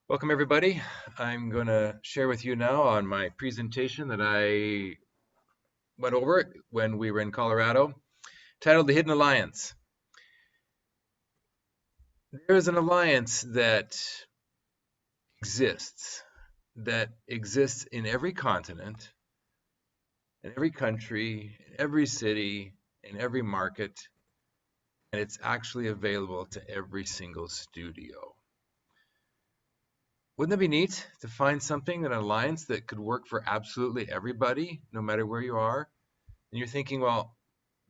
Welcome, everybody. I'm going to share with you now on my presentation that I went over when we were in Colorado, titled The Hidden Alliance. There is an alliance that exists in every continent, in every country, in every city, in every market, and it's actually available to every single studio. Wouldn't that be neat to find something, an alliance that could work for absolutely everybody, no matter where you are? And you're thinking, well,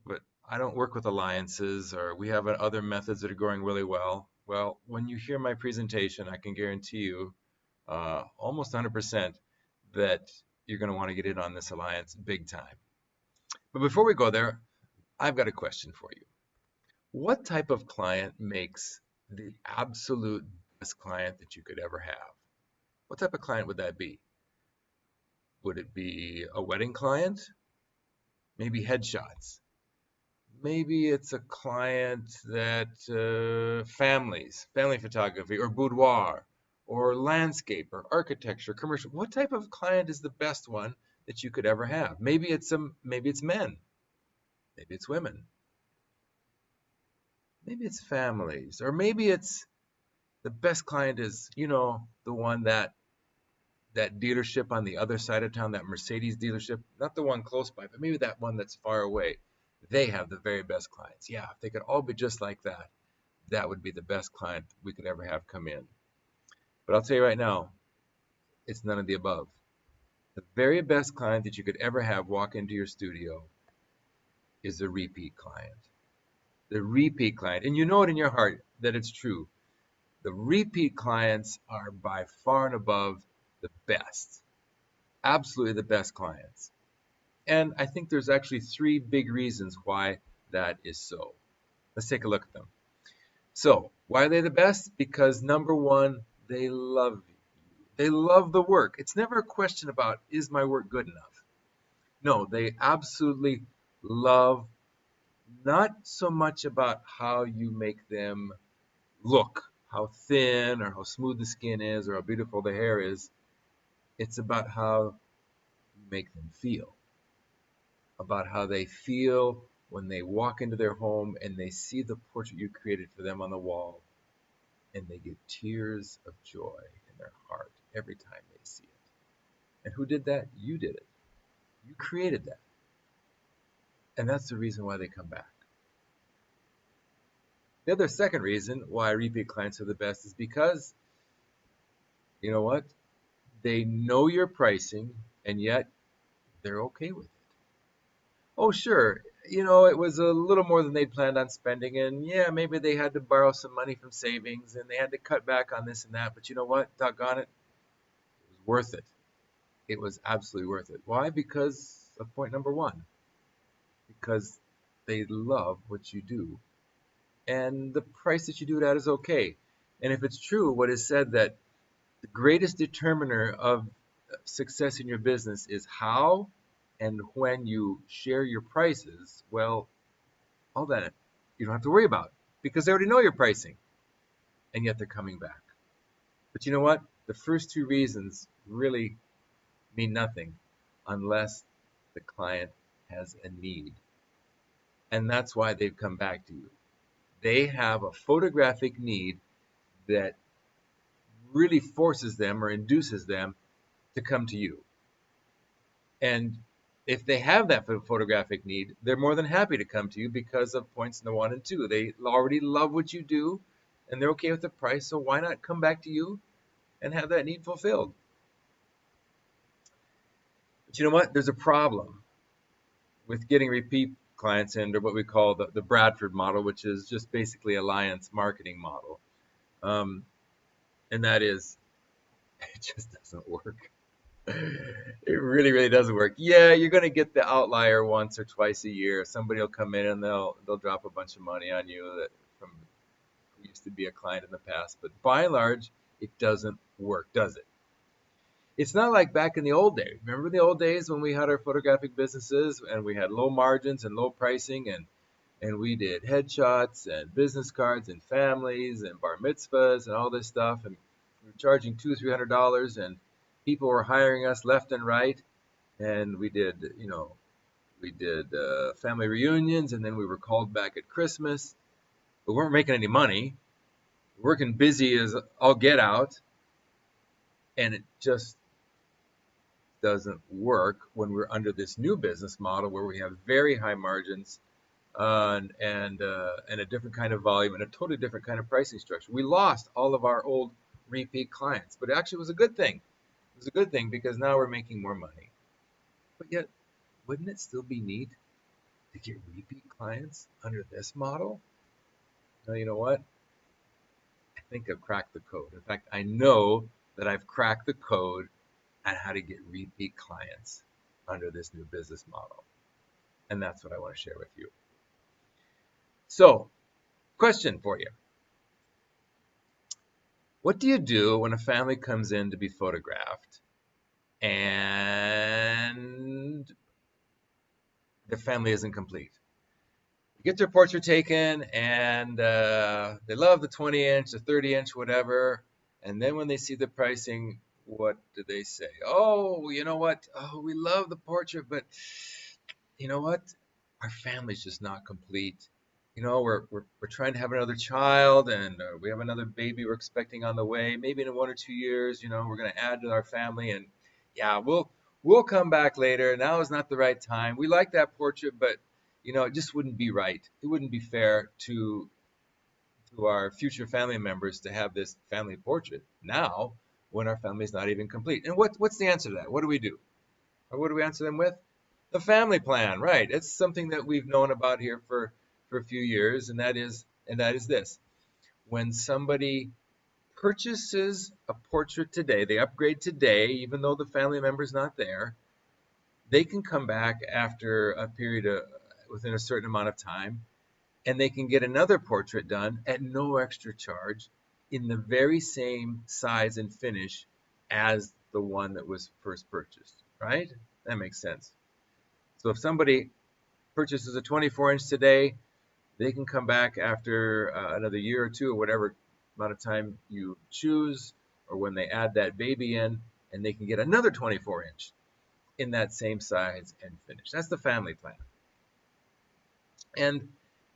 but I don't work with alliances, or we have other methods that are going really well. Well, when you hear my presentation, I can guarantee you almost 100% that you're going to want to get in on this alliance big time. But before we go there, I've got a question for you. What type of client makes the absolute best client that you could ever have? What type of client would that be? Would it be a wedding client? Maybe headshots. Maybe it's a client that family photography or boudoir or landscape or architecture, commercial. What type of client is the best one that you could ever have? Maybe it's men, maybe it's women, maybe it's families, or maybe it's the best client is, the one that dealership on the other side of town, that Mercedes dealership, not the one close by, but maybe that one that's far away. They have the very best clients. Yeah, if they could all be just like that, that would be the best client we could ever have come in. But I'll tell you right now, it's none of the above. The very best client that you could ever have walk into your studio is the repeat client. The repeat client. And you know it in your heart that it's true. The repeat clients are by far and above the best. Absolutely the best clients. And I think there's actually three big reasons why that is so. Let's take a look at them. So, why are they the best? Because number one, they love you. They love the work. It's never a question about, is my work good enough? No, they absolutely love, not so much about how you make them look, how thin or how smooth the skin is or how beautiful the hair is. It's about how you make them feel, about how they feel when they walk into their home and they see the portrait you created for them on the wall, and they get tears of joy in their heart every time they see it. And who did that? You did it. You created that. And that's the reason why they come back. The other second reason why repeat clients are the best is because, you know what? They know your pricing, and yet they're okay with it. Oh, sure, it was a little more than they'd planned on spending, and yeah, maybe they had to borrow some money from savings and they had to cut back on this and that, but you know what? Doggone it, it was worth it. It was absolutely worth it. Why? Because of point number one, because they love what you do, and the price that you do it at is okay. And if it's true, what is said that the greatest determiner of success in your business is how and when you share your prices, well, all that you don't have to worry about because they already know your pricing, and yet they're coming back. But you know what? The first two reasons really mean nothing unless the client has a need. And that's why they've come back to you. They have a photographic need that really forces them or induces them to come to you. And if they have that photographic need, they're more than happy to come to you because of points in the one and two. They already love what you do and they're okay with the price. So why not come back to you and have that need fulfilled? But you know what? There's a problem with getting repeat clients into what we call the Bradford model, which is just basically alliance marketing model. Um, and that is, it just doesn't work. It really, really doesn't work. Yeah, you're going to get the outlier once or twice a year. Somebody will come in and they'll drop a bunch of money on you that from who used to be a client in the past. But by and large, it doesn't work, does it? It's not like back in the old days. Remember the old days when we had our photographic businesses and we had low margins and low pricing, and we did headshots and business cards and families and bar mitzvahs and all this stuff, and were charging $200-300, and people were hiring us left and right. And we did family reunions, and then we were called back at Christmas. We weren't making any money, working busy as all get out, and it just doesn't work when we're under this new business model where we have very high margins, and a different kind of volume and a totally different kind of pricing structure. We lost all of our old repeat clients, but actually it was a good thing. It was a good thing because now we're making more money. But yet, wouldn't it still be neat to get repeat clients under this model? Now, you know what? I think I've cracked the code. In fact, I know that I've cracked the code on how to get repeat clients under this new business model. And that's what I want to share with you. So, question for you. What do you do when a family comes in to be photographed and the family isn't complete? You get their portrait taken and they love the 20-inch, the 30-inch, whatever. And then when they see the pricing, what do they say? Oh, you know what? Oh, we love the portrait, but you know what? Our family's just not complete. We're trying to have another child, and we have another baby we're expecting on the way. Maybe in 1 or 2 years, we're going to add to our family, and yeah, we'll come back later. Now is not the right time. We like that portrait, but it just wouldn't be right. It wouldn't be fair to our future family members to have this family portrait now when our family is not even complete. And what's the answer to that? What do we do? Or what do we answer them with? The family plan, right? It's something that we've known about here for a few years, and that is this. When somebody purchases a portrait today, they upgrade today, even though the family member's not there, they can come back after a period of within a certain amount of time, and they can get another portrait done at no extra charge in the very same size and finish as the one that was first purchased, right? That makes sense. So if somebody purchases a 24-inch today, they can come back after another year or two or whatever amount of time you choose, or when they add that baby in, and they can get another 24-inch in that same size and finish. That's the family plan. And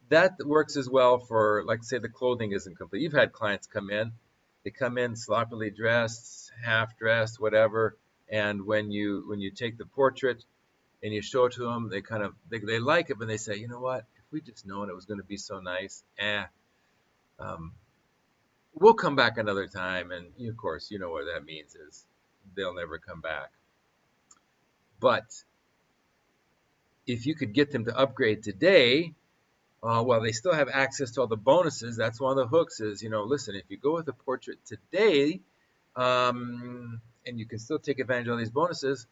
that works as well for, like, say, the clothing isn't complete. You've had clients come in, they come in sloppily dressed, half dressed, whatever, and when you take the portrait and you show it to them, they like it, but they say, you know what? If we just known it was going to be so nice, we'll come back another time. And of course, you know what that means is they'll never come back. But if you could get them to upgrade today, well, they still have access to all the bonuses. That's one of the hooks is, listen, if you go with a portrait today, and you can still take advantage of all these bonuses,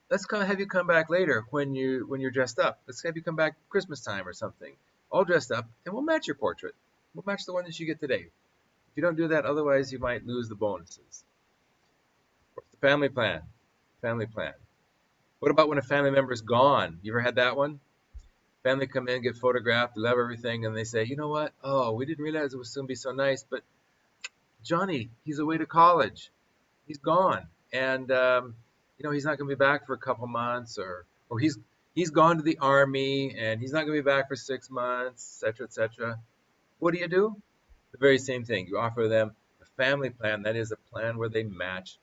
let's have you come back later when you're dressed up. Let's have you come back Christmas time or something, all dressed up, and we'll match your portrait. We'll match the one that you get today. If you don't do that, otherwise you might lose the bonuses. The family plan. Family plan. What about when a family member is gone? You ever had that one? Family come in, get photographed, love everything, and they say, you know what? Oh, we didn't realize it was going to be so nice, but Johnny, he's away to college. He's gone, and he's not going to be back for a couple months, or he's gone to the army, and he's not going to be back for 6 months, etc., etc. What do? The very same thing. You offer them a family plan. That is a plan where they match.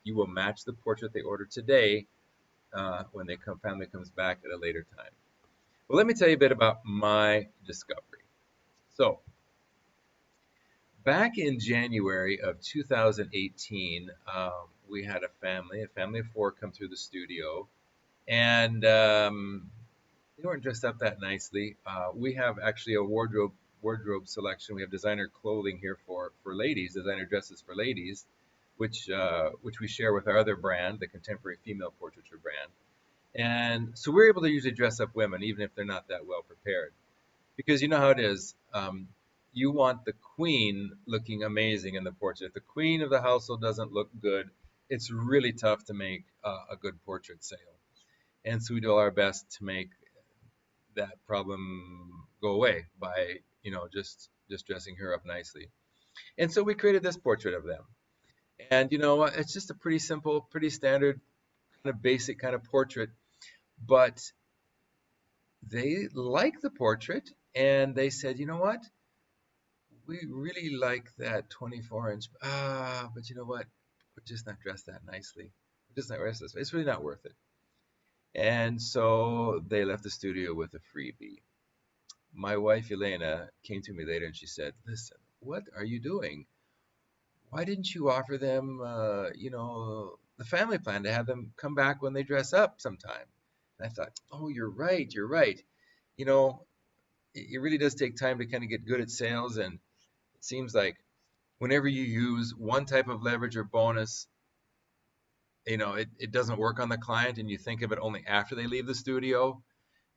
You will match the portrait they ordered today when family comes back at a later time. Well, let me tell you a bit about my discovery. So, back in January of 2018, we had a family of four, come through the studio, and they weren't dressed up that nicely. We have actually a wardrobe selection. We have designer clothing here for ladies, designer dresses for ladies, which we share with our other brand, the Contemporary Female Portraiture brand. And so we're able to usually dress up women, even if they're not that well prepared, because you know how it is. You want the queen looking amazing in the portrait. If the queen of the household doesn't look good, it's really tough to make a good portrait sale. And so we do our best to make that problem go away by just dressing her up nicely. And so we created this portrait of them. And you know what? It's just a pretty simple, pretty standard, kind of basic kind of portrait. But they like the portrait and they said, you know what? We really like that 24-inch. But you know what? We're just not dressed that nicely. We're just not dressed this way. It's really not worth it. And so they left the studio with a freebie. My wife Elena came to me later and she said, "Listen, what are you doing? Why didn't you offer them, the family plan to have them come back when they dress up sometime?" And I thought, "Oh, you're right. You're right. You know, it really does take time to kind of get good at sales, and it seems like whenever you use one type of leverage or bonus, it doesn't work on the client, and you think of it only after they leave the studio.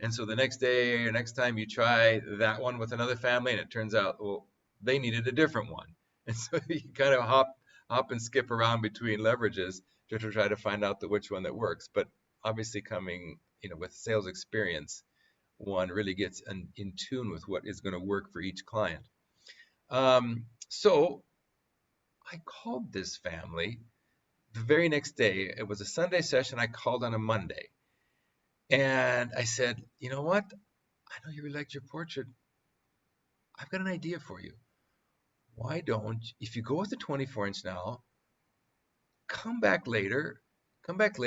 And so the next day or next time you try that one with another family, and it turns out, well, they needed a different one. And so you kind of hop and skip around between leverages to try to find out which one that works. But obviously, coming with sales experience, one really gets in tune with what is going to work for each client. So I called this family the very next day. It was a Sunday session. I called on a Monday. And I said, "You know what? I know you really liked your portrait. I've got an idea for you. Why don't, if you go with the 24-inch now, come back later, come back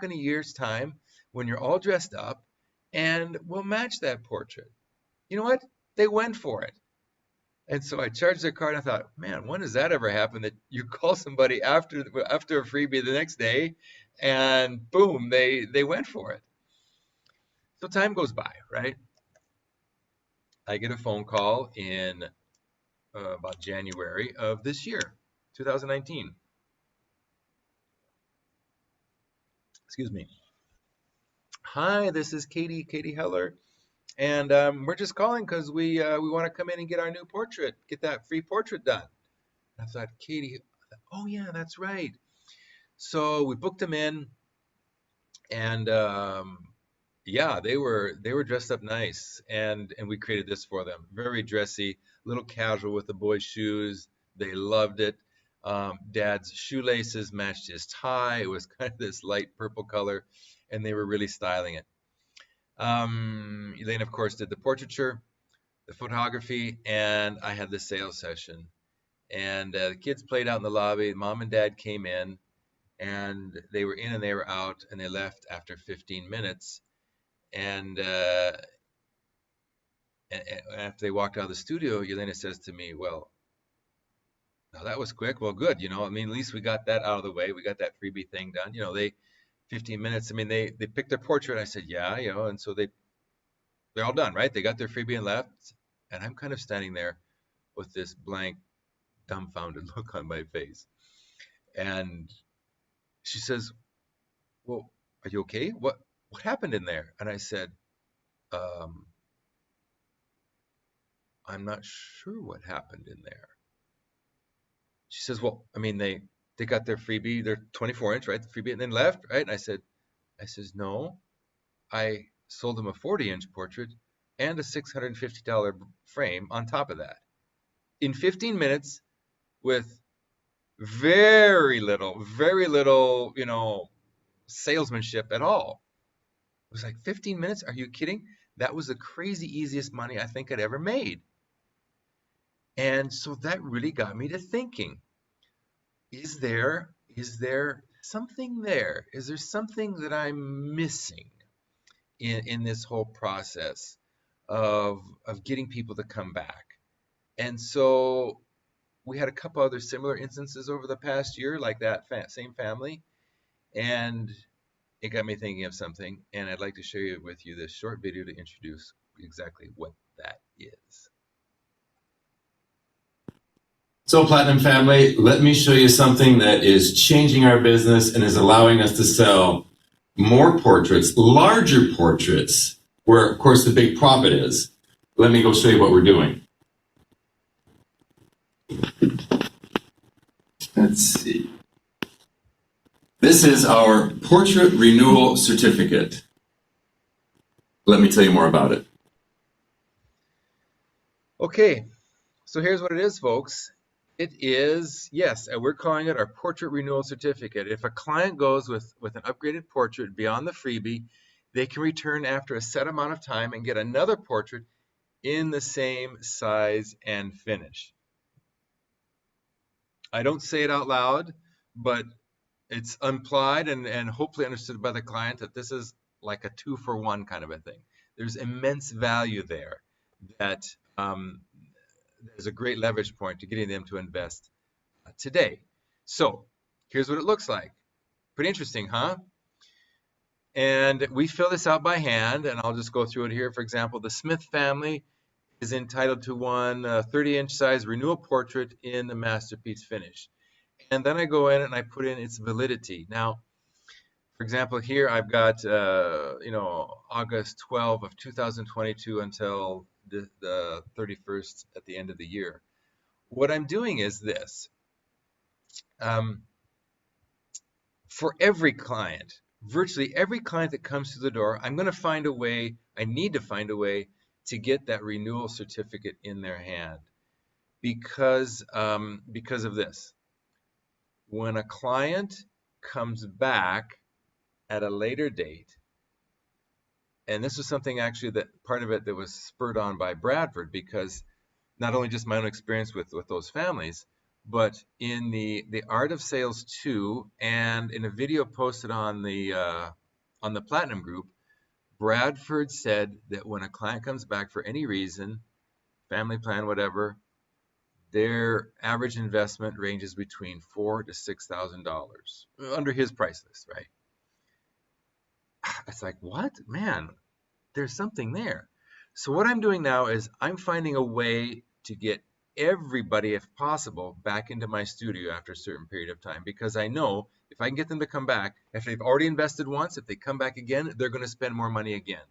in a year's time when you're all dressed up, and we'll match that portrait." You know what? They went for it. And so I charged their card. And I thought, man, when does that ever happen that you call somebody after a freebie the next day, and boom, they went for it. So time goes by, right? I get a phone call in about January of this year, 2019. Excuse me. "Hi, this is Katie Heller, and we're just calling because we want to come in and get our new portrait, get that free portrait done." I thought, Katie, oh yeah, that's right. So we booked them in, and yeah, they were dressed up nice, and we created this for them. Very dressy, little casual with the boys' shoes. They loved it. Dad's shoelaces matched his tie. It was kind of this light purple color, and they were really styling it. Elaine, of course, did the portraiture, the photography, and I had the sales session. And the kids played out in the lobby. Mom and Dad came in, and they were in and they were out, and they left after 15 minutes. And after they walked out of the studio, Yelena says to me, "Well, now that was quick. Well, good. I mean, at least we got that out of the way. We got that freebie thing done. 15 minutes. I mean, they picked their portrait." I said, "Yeah, and so they're all done, right? They got their freebie and left." And I'm kind of standing there with this blank, dumbfounded look on my face. And she says, "Well, are you okay? What happened in there?" And I said, um, "I'm not sure what happened in there." She says, "Well, I mean, they got their freebie, their 24-inch, right? The freebie, and then left, right?" And I says, "No, I sold them a 40-inch portrait and a $650 frame on top of that in 15 minutes with very little, salesmanship at all." It was like 15 minutes. Are you kidding? That was the crazy easiest money I think I'd ever made. And so that really got me to thinking, is there something there? Is there something that I'm missing in this whole process of getting people to come back? And so we had a couple other similar instances over the past year, like that same family, and it got me thinking of something, and I'd like to share with you this short video to introduce exactly what that is. So Platinum family, let me show you something that is changing our business and is allowing us to sell more portraits, larger portraits, where of course the big profit is. Let me go show you what we're doing. Let's see. This is our portrait renewal certificate. Let me tell you more about it. Okay, so here's what it is, folks. It is, yes, and we're calling it our portrait renewal certificate. If a client goes with an upgraded portrait beyond the freebie, they can return after a set amount of time and get another portrait in the same size and finish. I don't say it out loud, but it's implied and hopefully understood by the client that this is like a 2-for-1 kind of a thing. There's immense value there that there's a great leverage point to getting them to invest today. So here's what it looks like. Pretty interesting, huh? And we fill this out by hand, and I'll just go through it here. For example, the Smith family is entitled to one 30-inch size renewal portrait in the masterpiece finish. And then I go in and I put in its validity. Now, for example, here I've got, August 12 of 2022 until the 31st at the end of the year. What I'm doing is this. For every client, virtually every client that comes through the door, I need to find a way to get that renewal certificate in their hand because of this. When a client comes back at a later date, and this was something actually that part of it that was spurred on by Bradford, because not only just my own experience with those families, but in the Art of Sales 2 and in a video posted on the Platinum Group, Bradford said that when a client comes back for any reason, family plan, whatever, their average investment ranges between $4,000 to $6,000 under his price list, right? It's like, what? Man, there's something there. So what I'm doing now is I'm finding a way to get everybody, if possible, back into my studio after a certain period of time, because I know if I can get them to come back, if they've already invested once, if they come back again, they're going to spend more money again.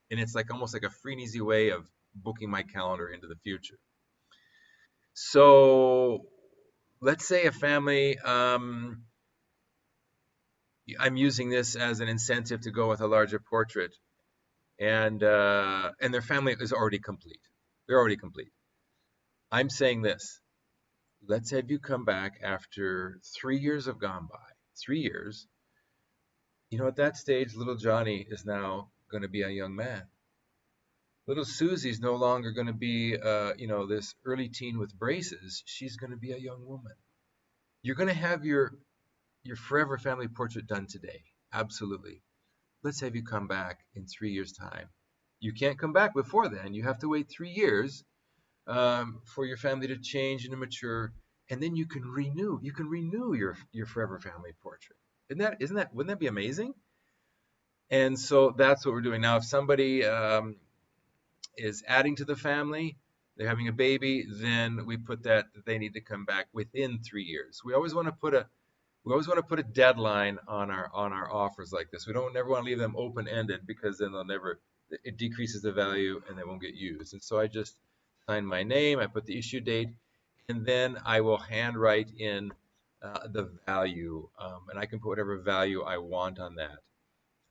And it's like almost like a free and easy way of booking my calendar into the future. So let's say a family, I'm using this as an incentive to go with a larger portrait, and their family is already complete. They're already complete. I'm saying this. Let's have you come back after 3 years have gone by. 3 years. At that stage, little Johnny is now going to be a young man. Little Susie's no longer going to be, this early teen with braces. She's going to be a young woman. You're going to have your forever family portrait done today. Absolutely. Let's have you come back in 3 years' time. You can't come back before then. You have to wait 3 years for your family to change and to mature, and then you can renew. You can renew your forever family portrait. Wouldn't that be amazing? And so that's what we're doing now. If somebody is adding to the family, they're having a baby, then we put that they need to come back within 3 years. We always want to put a deadline on our offers like this. We never want to leave them open-ended, because then it decreases the value and they won't get used. And so I just sign my name, I put the issue date, and then I will handwrite in the value, and I can put whatever value I want on that.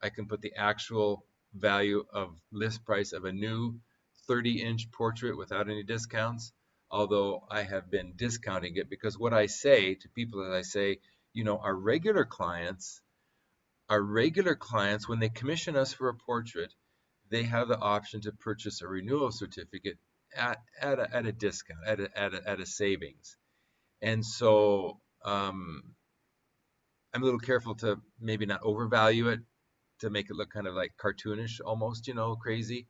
I can put the actual value of list price of a new 30-inch portrait without any discounts, although I have been discounting it, because what I say to people is I say, our regular clients, when they commission us for a portrait, they have the option to purchase a renewal certificate at a discount, at a savings. And so I'm a little careful to maybe not overvalue it, to make it look kind of like cartoonish almost, crazy.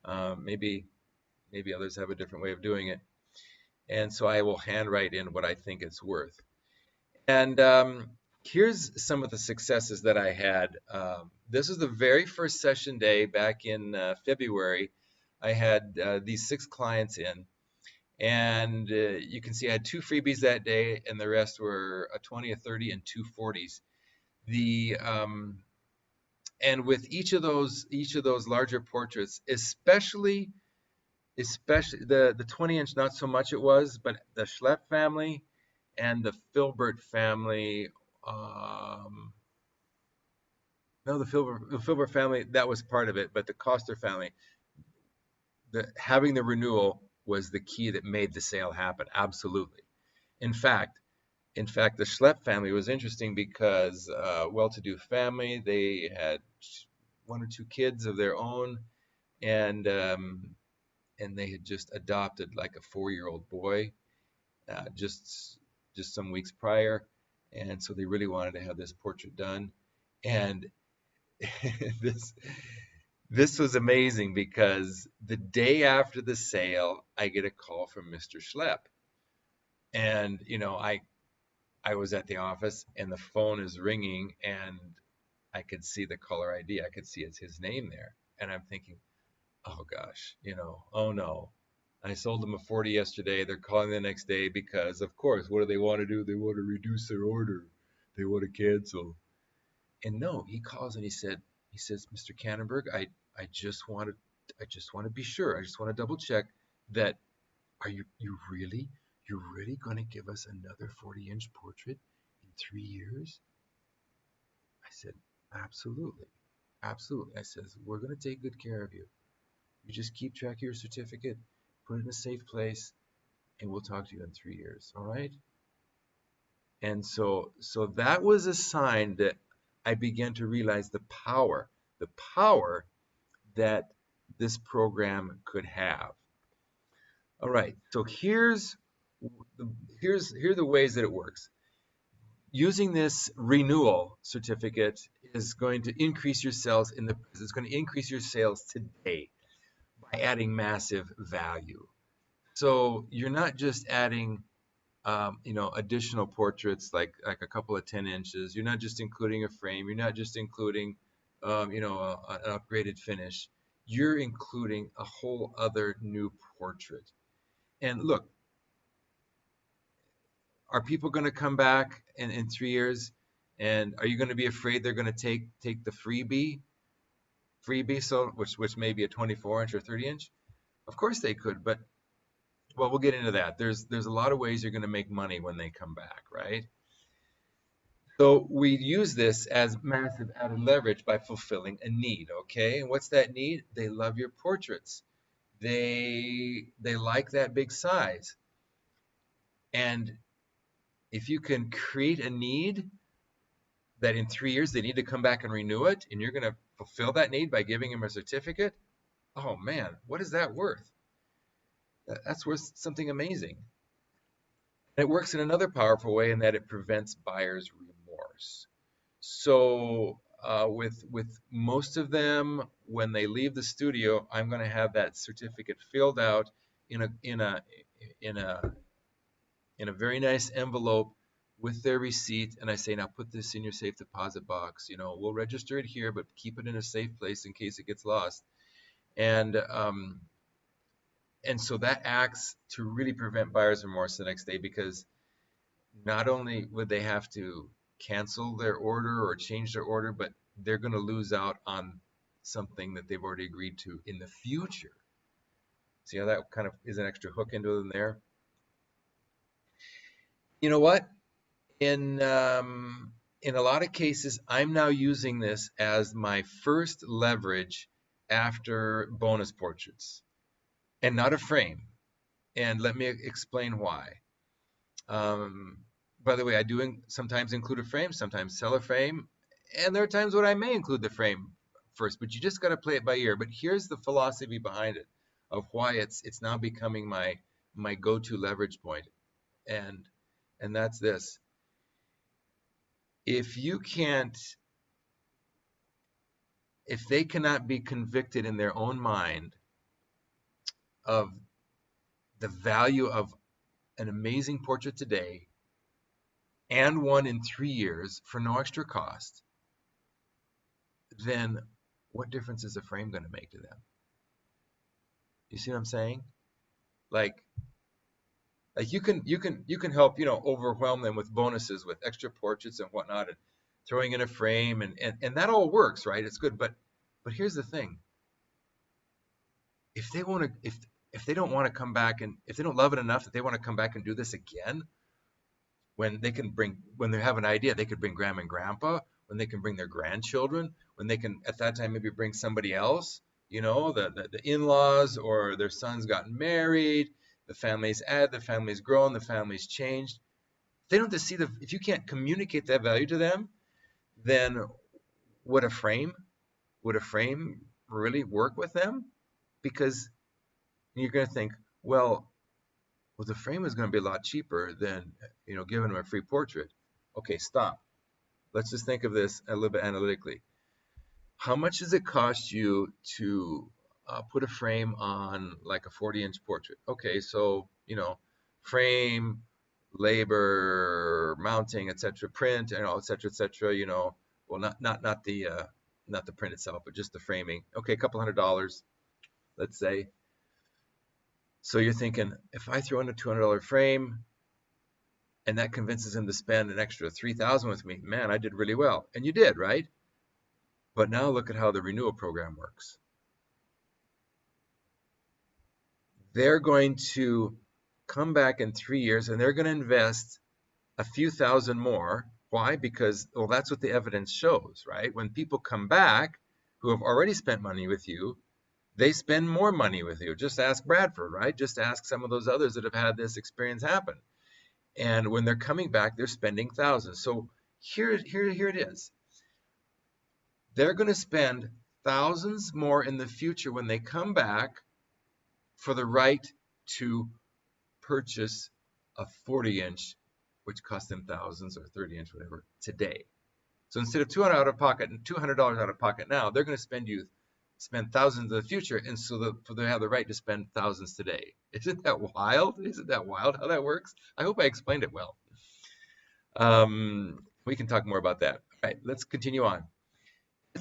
Maybe others have a different way of doing it. And so I will handwrite in what I think it's worth. And here's some of the successes that I had. This is the very first session day back in February. I had these 6 clients in, and you can see I had 2 freebies that day, and the rest were a 20, a 30, and 2 40s. And with each of those larger portraits, especially the 20-inch, not so much it was, but the Schlepp family and the Filbert family. No, the Filbert family, that was part of it, but the Koster family, having the renewal was the key that made the sale happen. Absolutely. In fact, the Schlepp family was interesting because well-to-do family. They had one or two kids of their own, and they had just adopted like a 4-year-old boy just some weeks prior, and so they really wanted to have this portrait done. And this this was amazing because the day after the sale, I get a call from Mr. Schlepp, and I was at the office and the phone is ringing and I could see the caller ID. I could see it's his name there. And I'm thinking, oh gosh, oh no. I sold them a 40 yesterday. They're calling the next day because, of course, what do they want to do? They want to reduce their order. They want to cancel. And no, he calls and he says, Mr. Cannonberg, I just want to be sure. I just want to double check that are you're really going to give us another 40-inch portrait in 3 years? I said, absolutely. Absolutely. I says, we're going to take good care of you. You just keep track of your certificate, put it in a safe place, and we'll talk to you in 3 years. All right? And so that was a sign that I began to realize the power that this program could have. All right. So here are the ways that it works. Using this renewal certificate is going to increase your sales it's going to increase your sales today by adding massive value. So you're not just adding additional portraits like a couple of 10 inches. You're not just including a frame. You're not just including an upgraded finish. You're including a whole other new portrait. And look, are people going to come back in 3 years? And are you going to be afraid they're going to take the freebie, so which may be a 24-inch or 30-inch? Of course they could, but well, we'll get into that. There's a lot of ways you're going to make money when they come back, right? So we use this as massive added leverage by fulfilling a need, okay? And what's that need? They love your portraits. They like that big size. And if you can create a need that in 3 years they need to come back and renew it, and you're going to fulfill that need by giving them a certificate, oh man, what is that worth? That's worth something amazing. And it works in another powerful way in that it prevents buyer's remorse. So with most of them, when they leave the studio, I'm going to have that certificate filled out in a very nice envelope with their receipt, and I say, now put this in your safe deposit box. We'll register it here, but keep it in a safe place in case it gets lost. And so that acts to really prevent buyer's remorse the next day, because not only would they have to cancel their order or change their order, but they're going to lose out on something that they've already agreed to in the future. See how that kind of is an extra hook into them there? You know what? In a lot of cases, I'm now using this as my first leverage after bonus portraits, and not a frame. And let me explain why. By the way, I do sometimes include a frame, sometimes sell a frame, and there are times when I may include the frame first, but you just got to play it by ear. But here's the philosophy behind it of why it's now becoming my go-to leverage point, and that's this. If they cannot be convicted in their own mind of the value of an amazing portrait today and one in 3 years for no extra cost, then what difference is a frame going to make to them? You see what I'm saying? Like you can help, overwhelm them with bonuses, with extra portraits and whatnot, and throwing in a frame, and that all works, right? It's good, but here's the thing: if they don't want to come back, and if they don't love it enough that they want to come back and do this again, when they have an idea, they could bring grandma and grandpa, when they can bring their grandchildren, when they can at that time maybe bring somebody else, the in-laws, or their son's gotten married, the family's grown, the family's changed. They don't have to see if you can't communicate that value to them, then would a frame really work with them? Because you're going to think, well, the frame is going to be a lot cheaper than, giving them a free portrait. Okay, stop. Let's just think of this a little bit analytically. How much does it cost you to put a frame on like a 40-inch portrait? Okay, so, frame, labor, mounting, etc., print, etc., well, not the print itself, but just the framing. Okay, a couple $100, let's say. So you're thinking, if I throw in a $200 frame and that convinces him to spend an extra $3,000 with me, man, I did really well. And you did, right? But now look at how the renewal program works. They're going to come back in 3 years and they're going to invest a few thousand more. Why? Because, well, that's what the evidence shows, right? When people come back who have already spent money with you, they spend more money with you. Just ask Bradford, right? Just ask some of those others that have had this experience happen. And when they're coming back, they're spending thousands. So here it is. They're going to spend thousands more in the future when they come back for the right to purchase a 40-inch, which cost them thousands, or 30-inch, whatever, today. So instead of $200 out of pocket now, they're going to spend thousands in the future, and so they have the right to spend thousands today. Isn't that wild? Isn't that wild how that works? I hope I explained it well. We can talk more about that. All right, let's continue on.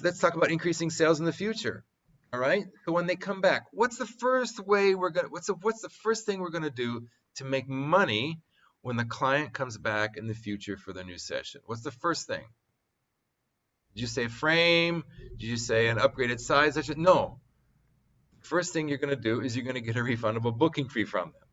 Let's talk about increasing sales in the future. All right. So when they come back, what's the first thing we're gonna do to make money when the client comes back in the future for the new session? What's the first thing? Did you say frame? Did you say an upgraded size? No. First thing you're gonna do is you're gonna get a refundable booking fee from them.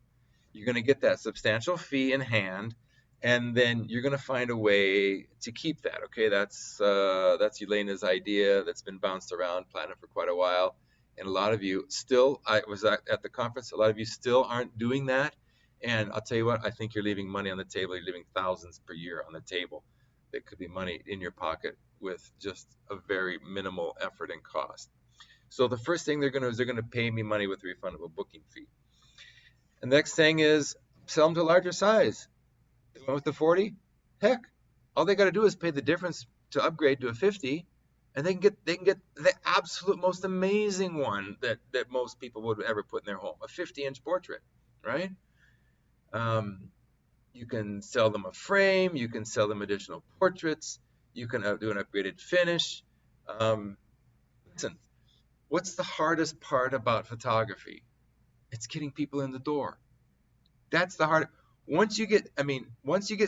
You're gonna get that substantial fee in hand, and then you're going to find a way to keep that. Okay, that's Elena's idea that's been bounced around Platinum for quite a while, and a lot of you still, I was at the conference, a lot of you still aren't doing that, and I'll tell you what, I think you're leaving money on the table. You're leaving thousands per year on the table. That could be money in your pocket with just a very minimal effort and cost. So the first thing they're going to do is they're going to pay me money with a refundable booking fee. And the next thing is sell them to a larger size. They went with the 40, heck, all they got to do is pay the difference to upgrade to a 50, and they can get the absolute most amazing one that most people would ever put in their home, a 50-inch portrait, right? You can sell them a frame, you can sell them additional portraits, you can do an upgraded finish. Listen, what's the hardest part about photography? It's getting people in the door. That's the hard. Once you get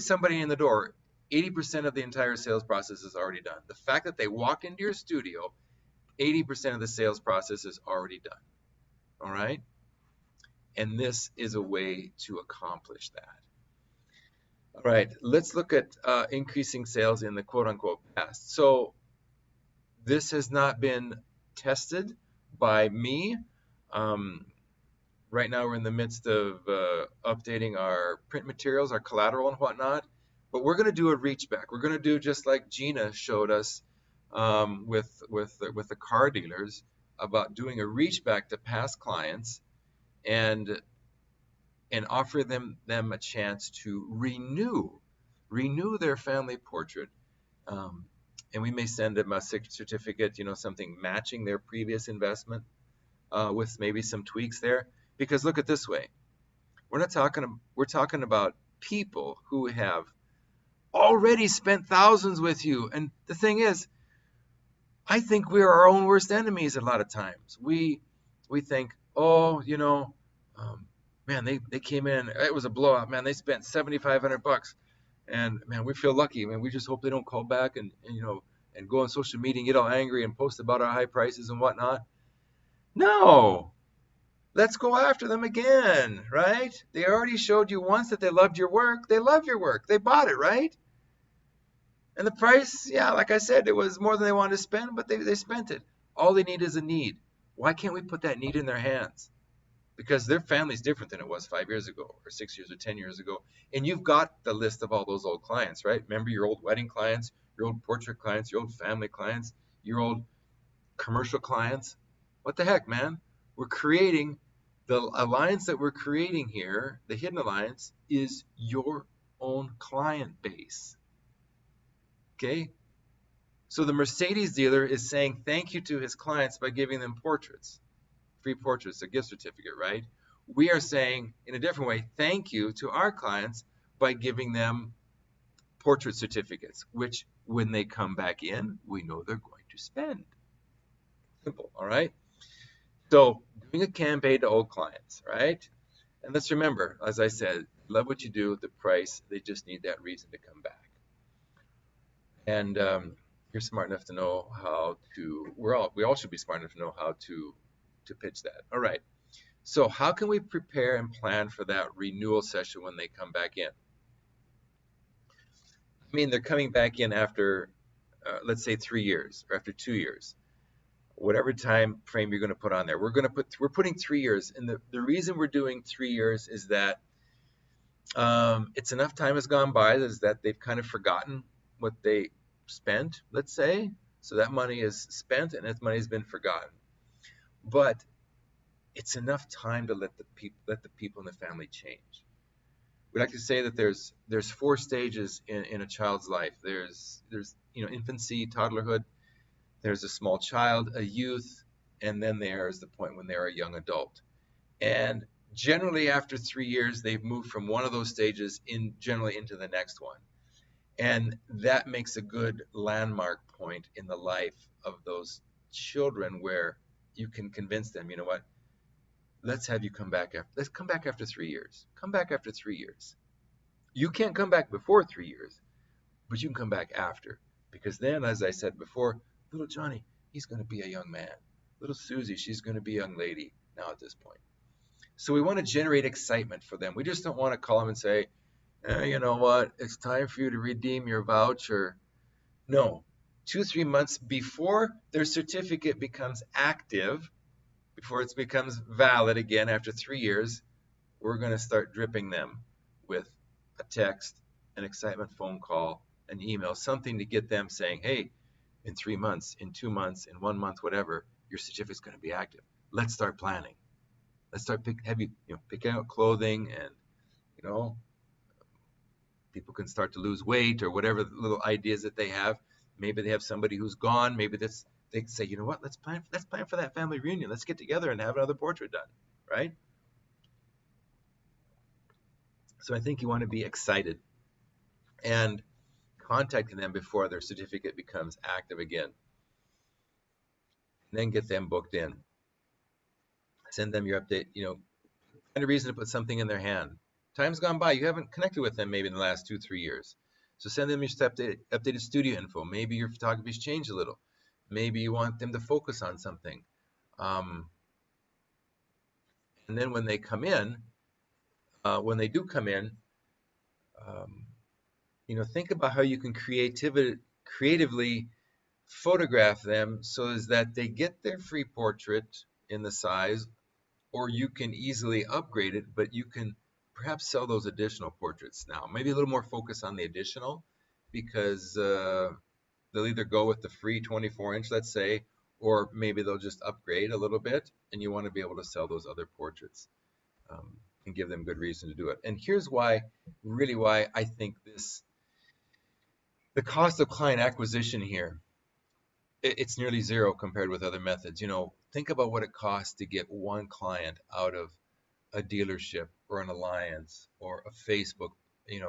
somebody in the door, 80% of the entire sales process is already done. The fact that they walk into your studio, 80% of the sales process is already done. All right? And this is a way to accomplish that. All right, let's look at increasing sales in the quote-unquote past. So this has not been tested by me. Right now we're in the midst of updating our print materials, our collateral and whatnot, but we're going to do a reach back. We're going to do just like Gina showed us with the car dealers about doing a reach back to past clients and offer them a chance to renew their family portrait. And we may send them a certificate, something matching their previous investment with maybe some tweaks there. Because look at this way, we're talking about people who have already spent thousands with you. And the thing is, I think we are our own worst enemies a lot of times. We think, oh, man, they came in, it was a blowout, man, they spent $7,500, and man, we feel lucky, man. We just hope they don't call back and go on social media and get all angry and post about our high prices and whatnot. No. Let's go after them again, right? They already showed you once that they loved your work. They love your work. They bought it, right? And the price, yeah, like I said, it was more than they wanted to spend, but they spent it. All they need is a need. Why can't we put that need in their hands? because their family's different than it was 5 years ago or 6 years or 10 years ago. And you've got the list of all those old clients, right? Remember your old wedding clients, your old portrait clients, your old family clients, your old commercial clients. What the heck, man? We're creating the alliance that we're creating here, the hidden alliance, is your own client base. Okay? So the Mercedes dealer is saying thank you to his clients by giving them portraits, free portraits, a gift certificate, right? We are saying in a different way, thank you to our clients by giving them portrait certificates, which when they come back in, we know they're going to spend. Simple, all right? So doing a campaign to old clients, right? And let's remember, as I said, love what you do, the price, they just need that reason to come back. And you're smart enough to know how to, we all should be smart enough to know how to pitch that. All right. So how can we prepare and plan for that renewal session when they come back in? I mean, they're coming back in after, let's say 3 years or after 2 years, whatever time frame you're going to put on there. We're putting 3 years. And the reason we're doing 3 years is that it's enough time has gone by is that they've kind of forgotten what they spent, let's say. So that money is spent and that money has been forgotten. But it's enough time to let the people in the family change. We like to say that there's 4 stages in a child's life. There's infancy, toddlerhood. There's a small child, a youth, and then there's the point when they're a young adult. And generally after 3 years, they've moved from one of those stages generally into the next one. And that makes a good landmark point in the life of those children where you can convince them, you know what, let's have you come back let's come back after 3 years. Come back after 3 years. You can't come back before 3 years, but you can come back after. Because then, as I said before, little Johnny, he's going to be a young man. Little Susie, she's going to be a young lady now at this point. So we want to generate excitement for them. We just don't want to call them and say, you know what, it's time for you to redeem your voucher. No, 2-3 months before their certificate becomes active, before it becomes valid again after 3 years, we're going to start dripping them with a text, an excitement phone call, an email, something to get them saying, hey, in 3 months, in 2 months, in 1 month, whatever, your certificate's going to be active. Let's start planning. Let's start picking out clothing, and people can start to lose weight or whatever little ideas that they have. Maybe they have somebody who's gone. Maybe they say, you know what, let's plan for that family reunion. Let's get together and have another portrait done, right? So I think you want to be excited and contacting them before their certificate becomes active again. And then get them booked in. Send them your update, find a reason to put something in their hand. Time's gone by. You haven't connected with them maybe in the last 2-3 years. So send them your updated studio info. Maybe your photography's changed a little. Maybe you want them to focus on something. And then when they come in, when they do come in, think about how you can creatively photograph them so as that they get their free portrait in the size, or you can easily upgrade it, but you can perhaps sell those additional portraits now. Maybe a little more focus on the additional, because they'll either go with the free 24-inch, let's say, or maybe they'll just upgrade a little bit, and you want to be able to sell those other portraits and give them good reason to do it. And here's why I think the cost of client acquisition here, it's nearly zero compared with other methods. Think about what it costs to get one client out of a dealership or an alliance or a Facebook,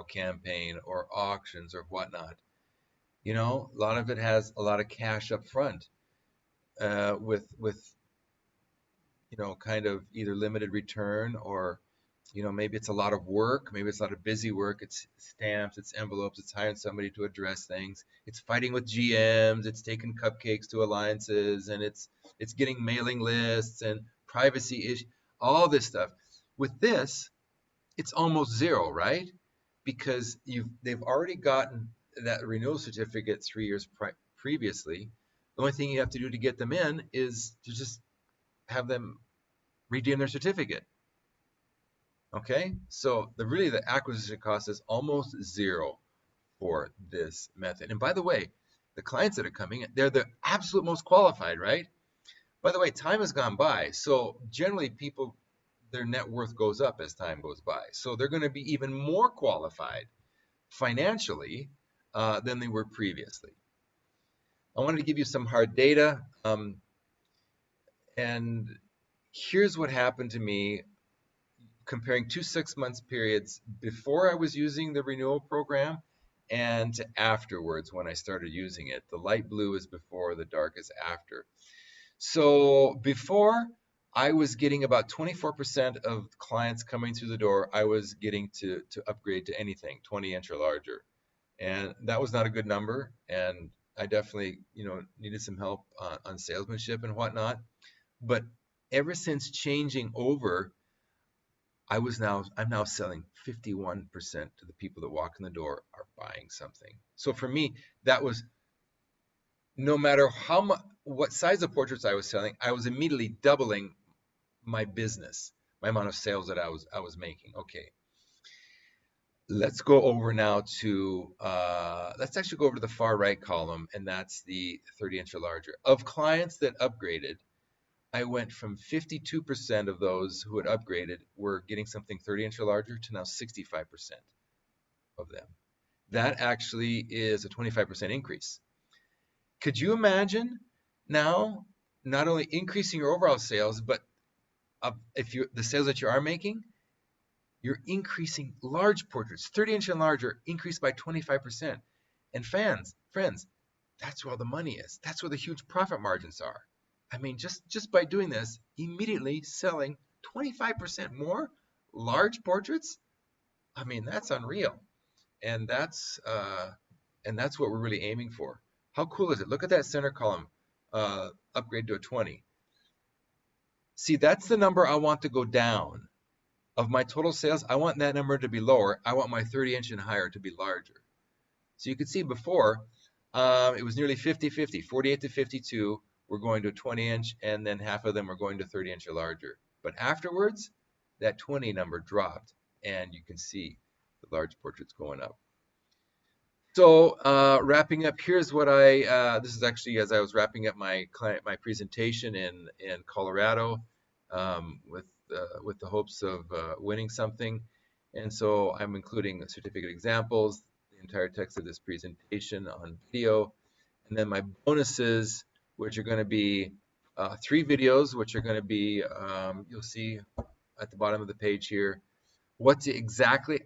campaign or auctions or whatnot. A lot of it has a lot of cash up front, with kind of either limited return or, maybe it's a lot of work, maybe it's a lot of busy work. It's stamps, it's envelopes, it's hiring somebody to address things. It's fighting with GMs, it's taking cupcakes to alliances, and it's getting mailing lists and privacy issues, all this stuff. With this, it's almost zero, right? Because they've already gotten that renewal certificate 3 years previously. The only thing you have to do to get them in is to just have them redeem their certificate. Okay, so the acquisition cost is almost zero for this method. And by the way, the clients that are coming, they're the absolute most qualified, right? By the way, time has gone by, so generally people, their net worth goes up as time goes by. So they're going to be even more qualified financially than they were previously. I wanted to give you some hard data, and here's what happened to me comparing 2 6 months periods before I was using the renewal program and to afterwards when I started using it. The light blue is before, the dark is after. So before, I was getting about 24% of clients coming through the door, I was getting to upgrade to anything 20-inch or larger. And that was not a good number. And I definitely, needed some help on salesmanship and whatnot. But ever since changing over, I'm now selling 51% to the people that walk in the door are buying something. So for me, that was no matter how much, what size of portraits I was selling, I was immediately doubling my business, my amount of sales that I was making. Okay, let's go over now to let's actually go over to the far right column, and that's the 30-inch or larger. Of clients that upgraded, I went from 52% of those who had upgraded were getting something 30-inch or larger to now 65% of them. That actually is a 25% increase. Could you imagine now not only increasing your overall sales, but if you the sales that you are making, you're increasing large portraits, 30-inch and larger, increased by 25%. And friends, that's where all the money is. That's where the huge profit margins are. I mean, just by doing this, immediately selling 25% more large portraits. I mean, that's unreal, and that's what we're really aiming for. How cool is it? Look at that center column, upgrade to a 20. See, that's the number I want to go down. Of my total sales, I want that number to be lower. I want my 30-inch and higher to be larger. So you could see before, it was nearly 50-50, 48 to 52 were going to a 20-inch, and then half of them were going to 30-inch or larger. But afterwards, that 20 number dropped, and you can see the large portraits going up. So wrapping up, here's what this is actually as I was wrapping up my presentation in Colorado, with the hopes of winning something. And so I'm including certificate examples, the entire text of this presentation on video, and then my bonuses, which are going to be 3 videos, which are going to be, you'll see at the bottom of the page here, what's exactly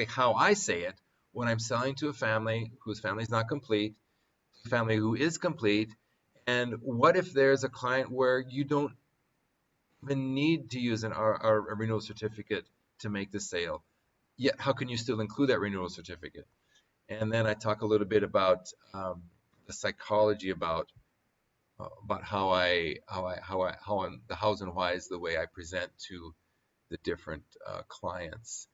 how I say it when I'm selling to a family whose family is not complete, a family who is complete, and what if there's a client where you don't even need to use a renewal certificate to make the sale, yet how can you still include that renewal certificate? And then I talk a little bit about the psychology about how I'm the hows and whys, the way I present to the different clients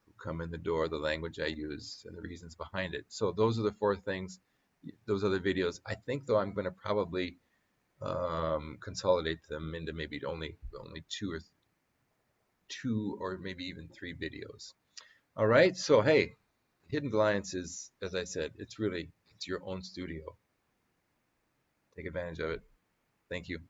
who come in the door, the language I use, and the reasons behind it. So those are the 4 things. Those are the videos. I think though I'm going to probably consolidate them into maybe only 2 or maybe even 3 videos. All right. So hey, Hidden Alliance is, as I said, it's your own studio. Take advantage of it. Thank you.